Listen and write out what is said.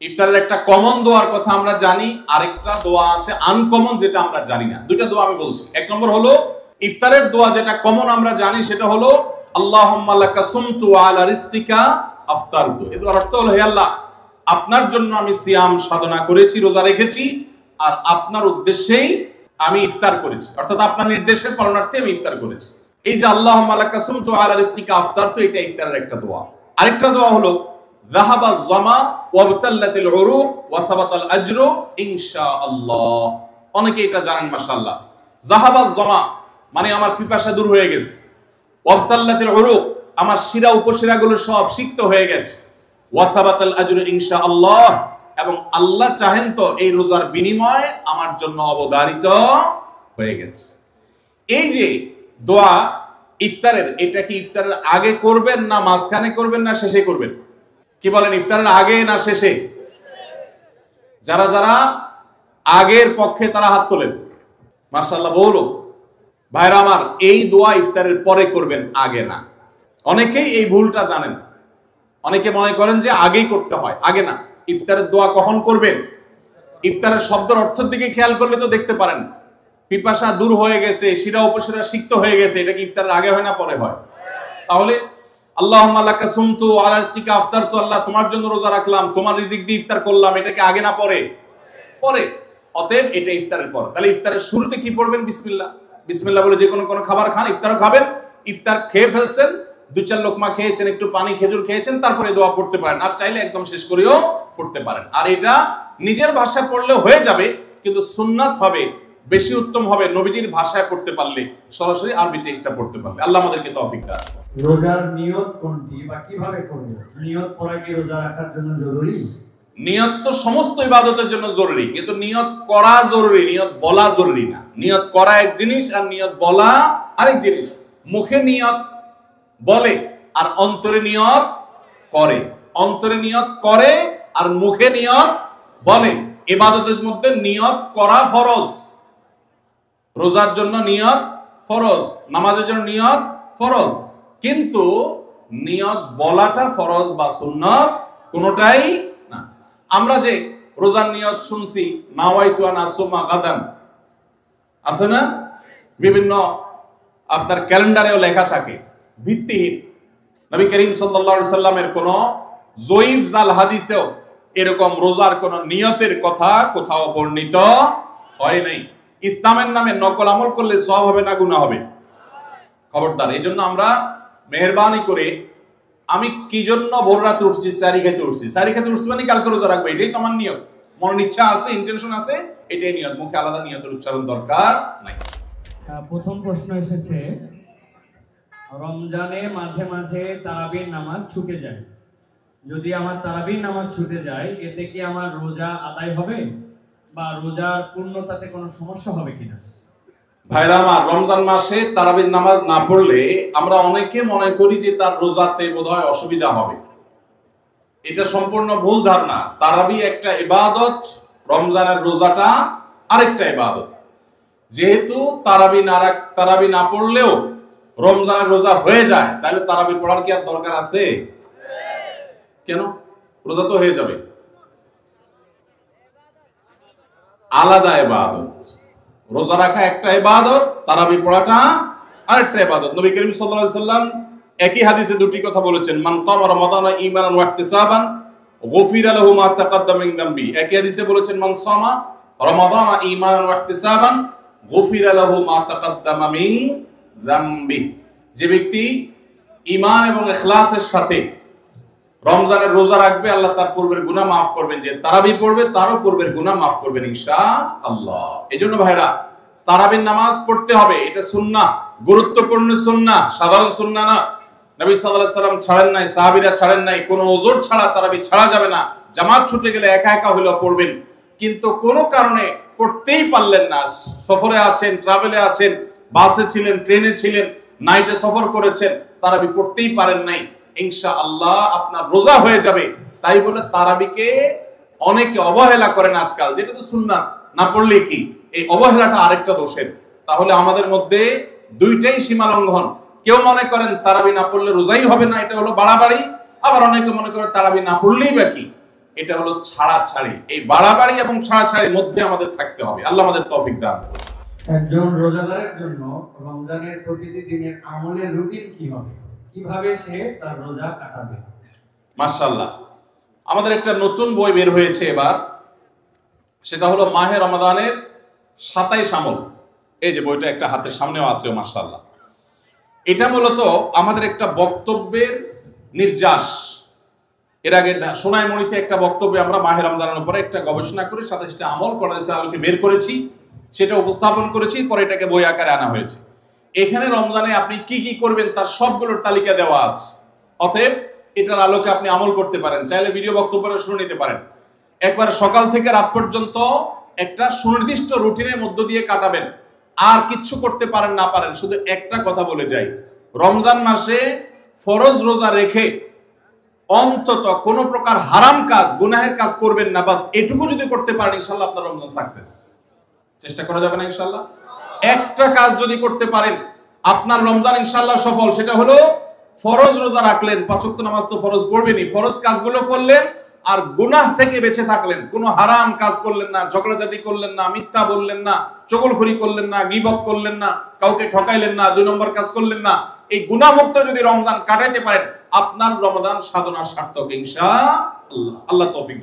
ইফতারের একটা কমন দোয়ার কথা আমরা জানি, আরেকটা দোয়া আছে আনকমন যেটা আমরা জানি না। দুইটা দোয়া আমি বলছি। এক নম্বর হলো ইফতারের দোয়া যেটা কমন আমরা জানি, সেটা হলো আল্লাহুম্মা লাকা সুমতু আলা রিজকিকা আফতারতু। এর অর্থ হলো, হে আল্লাহ, আপনার জন্য আমি সিয়াম সাধনা করেছি, রোজা রেখেছি, আর আপনার উদ্দেশ্যেই আমি ইফতার করেছি, অর্থাৎ আপনার নির্দেশের পালনার্থে আমি ইফতার করেছি। এই যে আল্লাহুম্মা লাকা সুমতু আলা রিজকিকা আফতারতু, এটা ইফতারের একটা দোয়া। আরেকটা দোয়া হলো যাহাবা যামা ওয়াবতাল্লাতিল উরুক ওয়া সাবাতাল আজরু ইনশাআল্লাহ। অনেকে এটা জানেন মাশাআল্লাহ। যাহাবা যামা মানে আমার পিপাসা দূর হয়ে গেছে, ওয়াবতাল্লাতিল উরুক আমার শিরা উপশিরাগুলো সব সিক্ত হয়ে গেছে, ওয়া সাবাতাল আজরু ইনশাআল্লাহ এবং আল্লাহ চাহেন তো এই রোজার বিনিময় আমার জন্য অবধারিত হয়ে গেছে। এই যে দোয়া ইফতারের, এটা কি ইফতারের আগে করবেন না মাঝখানে করবেন না শেষে করবেন? কি বলেন, ইফতারের আগে না শেষে? যারা যারা আগের পক্ষে তারা হাত তোলেন। মাশাআল্লাহ, বলো ভাইরা আমার, এই দোয়া ইফতারের পরে করবেন, আগে না। অনেকেই এই ভুলটা জানেন, অনেকে মনে করেন যে আগেই করতে হয়, আগে না। ইফতারের দোয়া কখন করবেন? ইফতারের শব্দের অর্থের দিকে খেয়াল করলে তো দেখতে পারেন, পিপাসা দূর হয়ে গেছে, শিরা উপশিরা সিক্ত হয়ে গেছে, এটা কি ইফতারের আগে হয় না পরে হয়? তাহলে আল্লাহুম্মা লাকা সুমতু আলা রিজকিকা আফতারতু, আল্লাহ তোমার জন্য রোজা রাখলাম, তোমার রিজিক দিয়ে ইফতার করলাম, এটা কি আগে না পরে? পরে। অতএব এটা ইফতারের পর। তাহলে ইফতারের শুরুতে কি পড়বেন? বিসমিল্লাহ। বিসমিল্লাহ বলে যে কোনো খাবার খান, ইফতারও খাবেন। ইফতার খেয়ে ফেলছেন, 2-4 লোকমা খেয়েছেন, একটু পানি খেজুর খেয়েছেন, তারপরে দোয়া পড়তে পারেন। আর চাইলে একদম শেষ করেও পড়তে পারেন। আর এটা নিজের ভাষায় পড়লে হয়ে যাবে, কিন্তু সুন্নাত হবে, বেশি উত্তম হবে নবীজির ভাষায় পড়তে পারলে, সরাসরি আরবি টেক্সটটা পড়তে পারলে। আল্লাহ আমাদেরকে তৌফিক দান। রোজার নিয়ত কোনটি বা কিভাবে করব? নিয়ত করা কি রোজা রাখার জন্য জরুরি? নিয়ত তো সমস্ত ইবাদতের জন্য জরুরি, কিন্তু নিয়ত করা জরুরি, নিয়ত বলা জরুরি না। নিয়ত করা এক জিনিস আর নিয়ত বলা আরেক জিনিস। মুখে নিয়ত বলে আর অন্তরে নিয়ত করে, অন্তরে নিয়ত করে আর মুখে নিয়ত বলে। ইবাদতের মধ্যে নিয়ত করা ফরজ। রোজার জন্য নিয়ত ফরজ, নামাজের জন্য নিয়ত ফরজ, কিন্তু নিয়ত বলাটা ফরজ বা সুন্নাত কোনোটাই না। আমরা যে রোজার নিয়ত শুনছি, নাওয়াইতু আন আসুমা গাদান, আছে না? বিভিন্ন আপনার ক্যালেন্ডারেও লেখা থাকে, ভিত্তিহীন। নবী করিম সাল্লাল্লাহু আলাইহি সাল্লামের কোন জয়ীফ জাল হাদিসেও এরকম রোজার কোন নিয়তের কথা কোথাও বর্ণিত হয় নাই। ইসলামের নামে নকল আমল করলে সওয়াব হবে না গুনাহ হবে? খবরদার। এই জন্য আমরা মেহেরবানি করে, আমি কি জন্য ভোর রাতে উঠছি? সারি খেতে উঠছি। সারি খেতে উঠছি মানে কালকে রোজা রাখবো, এটাই তো আমার নিয়ত। মনের ইচ্ছা আছে, ইন্টেনশন আছে, এটাই নিয়ত। মুখে আলাদা নিয়তের উচ্চারণ দরকার নাই। প্রথম প্রশ্ন এসেছে, রমজানে মাঝে মাঝে তারাবির নামাজ ছুটে যায়। যদি আমার তারাবির নামাজ ছুটে যায়, এতে কি আমার রোজা আদায় হবে বা রোজার পূর্ণতাতে কোনো সমস্যা হবে কিনা? ভাইরা আমার, রমজান মাসে তারাবির নামাজ না পড়লে আমরা অনেকে মনে করি যে তার রোজাতে বোধহয় অসুবিধা হবে। এটা সম্পূর্ণ ভুল ধারণা। তারাবি একটা ইবাদত, রমজানের রোজাটা আরেকটা ইবাদত। যেহেতু তারাবি না পড়লেও রমজানের রোজা হয়ে যায়, তাহলে তারাবি পড়ার কি আর দরকার আছে? কেন? রোজা তো হয়ে যাবে। আলাদা ইবাদত। রোজা রাখা একটা ইবাদত, তারাবি পড়াটা আরেকটা ইবাদত। নবী করিম সাল্লাল্লাহু আলাইহি সাল্লাম একই হাদিসে দুটি কথা বলেছেন, মান কামা রমাদানা ঈমানান ওয়া ইহতিসাবান গুফিরা লাহু মা তাকাদ্দামা মিন যামবি। একই হাদিসে বলেছেন, মান সামা রমাদানা ঈমানান ওয়া ইহতিসাবান গুফিরা লাহু মা তাকাদ্দামা মিন যামবি। যে ব্যক্তি ঈমান এবং ইখলাসের সাথে রমজানের রোজা রাখবে, আল্লাহ তার পূর্বের গুনাহ মাফ করবেন। যে তারাবি পড়বে, তারও পূর্বের গুনাহ মাফ করবেন ইনশাআল্লাহ। এজন্য ভাইরা, তারাবির নামাজ পড়তে হবে, এটা সুন্নাহ, গুরুত্বপূর্ণ সুন্নাহ, সাধারণ সুন্নাহ না। নবী সাল্লাল্লাহু আলাইহি সাল্লাম ছাড়েন নাই, সাহাবীরা ছাড়েন নাই। কোনো ওযর ছাড়া তারাবি ছাড়া যাবে না। জামাত ছুটে গেলে একা একা হলেও পড়বেন, কিন্তু কোনো কারণে পড়তেই পারলেন না, সফরে আছেন, ট্রাভেলে আছেন, বাসে ছিলেন, ট্রেনে ছিলেন, নাইটে সফর করেছেন, তারাবি পড়তেই পারেন নাই, ইনশাআল্লাহ আপনার রোজা হয়ে যাবে। তাই বলে তারাবিকে অনেকে অবহেলা করেন আজকাল, যেটা তো সুন্নাত, না পড়লে কি? এই অবহেলাটা আরেকটা দোষের। তাহলে আমাদের মধ্যে দুইটাই সীমা লঙ্ঘন। কেউ মনে করেন তারাবি না পড়লে রোজাই হবে না, এটা হলো বাড়াবাড়ি। আবার অনেকে মনে করে তারাবি না পড়লেই বা কি, এটা হলো ছাড়াছাড়ি। এই বাড়াবাড়ি এবং ছাড়াছাড়ির মধ্যে আমাদের থাকতে হবে। আল্লাহ আমাদের তৌফিক দান করুন। একজন রোজাদারের জন্য রমজানের প্রতিটি দিনের আমলের রুটিন কি হবে, কিভাবে সে তার রোজা কাটাবে? মাশাআল্লাহ, আমাদের একটা নতুন বই বের হয়েছে এবার, সেটা হলো মাহে রমাদানের 27 আমল। এই যে বইটা একটা হাতের সামনেও আছে, মাশাআল্লাহ। এটা মূলত আমাদের একটা বক্তব্যের নির্যাস। এর আগে সোনাইমুড়িতে একটা বক্তব্যে আমরা মাহে রমজানের উপরে একটা গবেষণা করে 27টা আমল কোরআনের আলোকে বের করেছি, সেটা উপস্থাপন করেছি, পরে এটাকে বই আকারে আনা হয়েছে। এখানে রমজানে আপনি কি কি করবেন তার সবগুলোর তালিকা দেওয়া আছে। অতএব এটার আলোকে আপনি আমল করতে পারেন, চাইলে ভিডিও বক্তব্যটা শুনে নিতে পারেন। একবার সকাল থেকে রাত পর্যন্ত একটা সুনির্দিষ্ট রুটিনের মধ্য দিয়ে কাটাবেন। আর কিচ্ছু করতে পারেন না পারেন, শুধু একটা কথা বলে যাই, রমজান মাসে ফরজ রোজা রেখে অন্তত কোনো প্রকার হারাম কাজ, গুনাহের কাজ করবেন না। বাস এটুকু যদি করতে পারেন, ইনশাআল্লাহ আপনার রমজান সাকসেস। চেষ্টা করা যাবে না ইনশাআল্লাহ? একটা কাজ যদি করতে পারেন, আপনার রমজান ইনশাআল্লাহ সফল। সেটা হলো ফরজ রোজা রাখলেন, 5 ওয়াক্ত নামাজ তো ফরজ পড়বেনই, ফরজ কাজগুলো করলেন, আর গুনাহ থেকে বেঁচে থাকলেন। কোনো হারাম কাজ করলেন না, ঝগড়াঝাটি করলেন না, মিথ্যা বললেন না, চগলখড়ি করলেন না, গীবত করলেন না, কাউকে ঠকাইলেন না, 2 নম্বর কাজ করলেন না। এই গুনাহমুক্ত যদি রমজান কাটাইতে পারেন, আপনার রমজান সাধনা সার্থক ইনশাআল্লাহ। আল্লাহ তৌফিক।